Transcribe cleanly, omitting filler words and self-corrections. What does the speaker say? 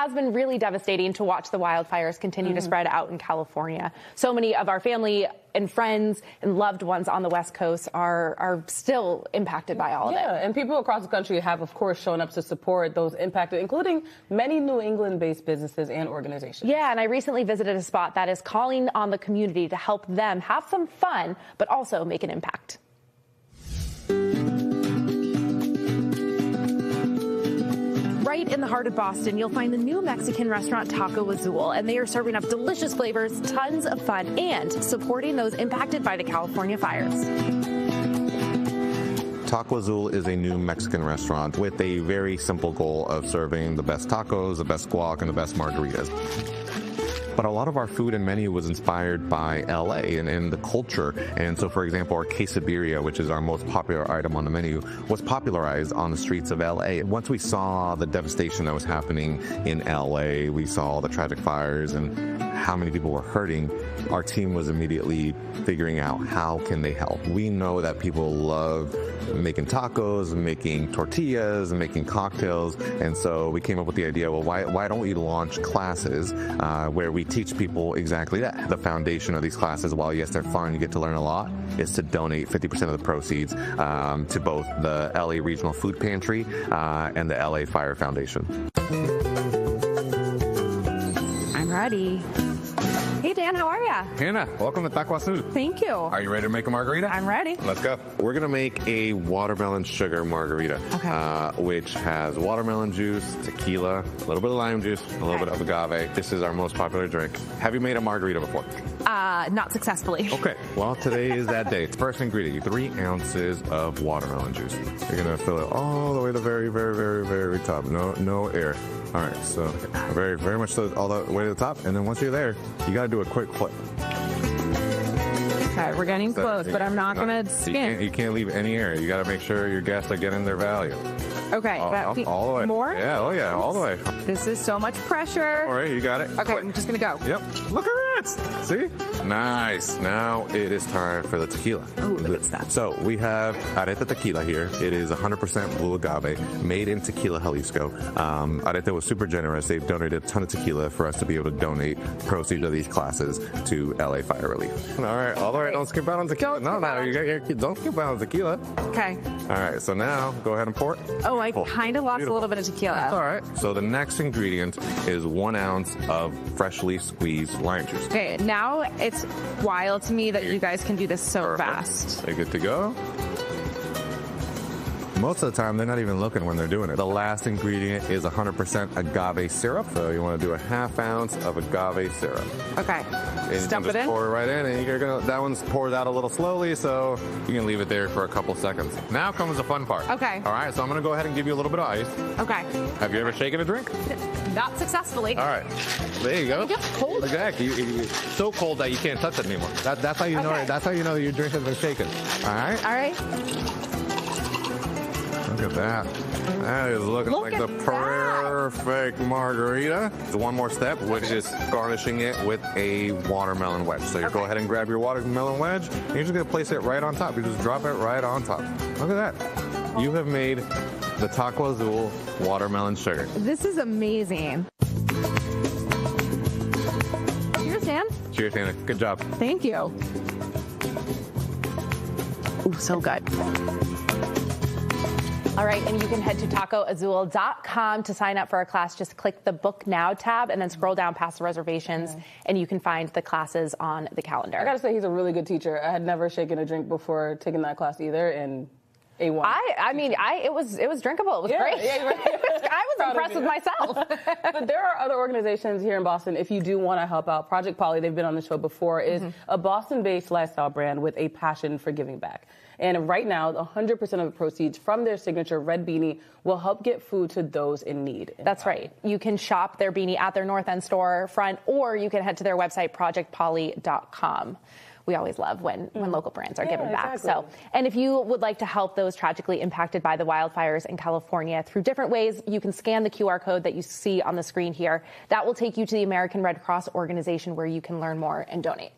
has been really devastating to watch the wildfires continue to spread out in California. So many of our family and friends and loved ones on the West Coast are still impacted by all of it. Yeah, and people across the country have, of course, shown up to support those impacted, including many New England-based businesses and organizations. Yeah, and I recently visited a spot that is calling on the community to help them have some fun, but also make an impact. Right in the heart of Boston, you'll find the new Mexican restaurant Taco Azul, and they are serving up delicious flavors, tons of fun, and supporting those impacted by the California fires. Taco Azul is a new Mexican restaurant with a very simple goal of serving the best tacos, the best guac, and the best margaritas. But a lot of our food and menu was inspired by LA and the culture. And so, for example, our quesadilla, which is our most popular item on the menu, was popularized on the streets of LA. Once we saw the devastation that was happening in LA, we saw the tragic fires and how many people were hurting, our team was immediately figuring out how can they help. We know that people love making tacos, making tortillas, and making cocktails, and so we came up with the idea, well, why don't we launch classes where we teach people exactly that. The foundation of these classes, while yes, they're fun, you get to learn a lot, is to donate 50% of the proceeds to both the LA Regional Food Pantry and the LA Fire Foundation. I'm ready. Hey, Dan, how are ya? Hannah, welcome to Taco Azul. Thank you. Are you ready to make a margarita? I'm ready. Let's go. We're gonna make a watermelon sugar margarita, which has watermelon juice, tequila, a little bit of lime juice, a little bit of agave. This is our most popular drink. Have you made a margarita before? Not successfully. Okay, well, today is that day. First ingredient, 3 ounces of watermelon juice. You're gonna fill it all the way to the very, very, very, very top. No air. All right, so very, very much so all the way to the top. And then once you're there, you gotta do a quick flip. Okay, we're getting close, but I'm not gonna spin. You can't leave any air. You gotta make sure your guests are getting their value. Okay, all the way. More? Yeah, oh yeah, all the way. This is so much pressure. All right, you got it. Okay, I'm just gonna go. Yep, look at it. See? Nice. Now it is time for the tequila. Oh, look at that. So we have Arete Tequila here. It is 100% blue agave, made in Tequila, Jalisco. Arete was super generous. They've donated a ton of tequila for us to be able to donate proceeds of these classes to LA Fire Relief. All right, don't skip out on tequila. Don't skip out on tequila. Okay. All right, so now go ahead and pour it. Oh, I kind of lost a little bit of tequila. That's all right. So the next ingredient is 1 ounce of freshly squeezed lime juice. Okay, now it's wild to me that you guys can do this so fast. They're good to go. Most of the time, they're not even looking when they're doing it. The last ingredient is 100% agave syrup. So you want to do a 1/2 ounce of agave syrup. Okay. And Dump it in. Pour it right in, and that one's poured out a little slowly, so you can leave it there for a couple seconds. Now comes the fun part. Okay. All right, so I'm going to go ahead and give you a little bit of ice. Okay. Have you ever shaken a drink? Not successfully. All right. There you go. It gets cold. Exactly. It's so cold that you can't touch it anymore. That's how you know. Okay. That's how you know your drink has been shaken. All right. All right. Look at that. That is looking like the perfect margarita. So one more step, which is garnishing it with a watermelon wedge. So you go ahead and grab your watermelon wedge, and you're just going to place it right on top. You just drop it right on top. Look at that. You have made the Taco Azul watermelon sugar. This is amazing. Cheers, Dan. Cheers, Hannah. Good job. Thank you. Ooh, so good. All right, and you can head to tacoazul.com to sign up for a class. Just click the Book Now tab and then scroll down past the reservations, and you can find the classes on the calendar. I gotta say, he's a really good teacher. I had never shaken a drink before taking that class either, and A1. It was drinkable. It was great. Yeah, right. I was impressed with myself. But there are other organizations here in Boston, if you do want to help out. Project Polly, they've been on the show before, is a Boston-based lifestyle brand with a passion for giving back. And right now, 100% of the proceeds from their signature red beanie will help get food to those in need. That's right. You can shop their beanie at their North End store front, or you can head to their website, projectpolly.com. We always love when local brands are giving back. Exactly. And if you would like to help those tragically impacted by the wildfires in California through different ways, you can scan the QR code that you see on the screen here. That will take you to the American Red Cross organization where you can learn more and donate.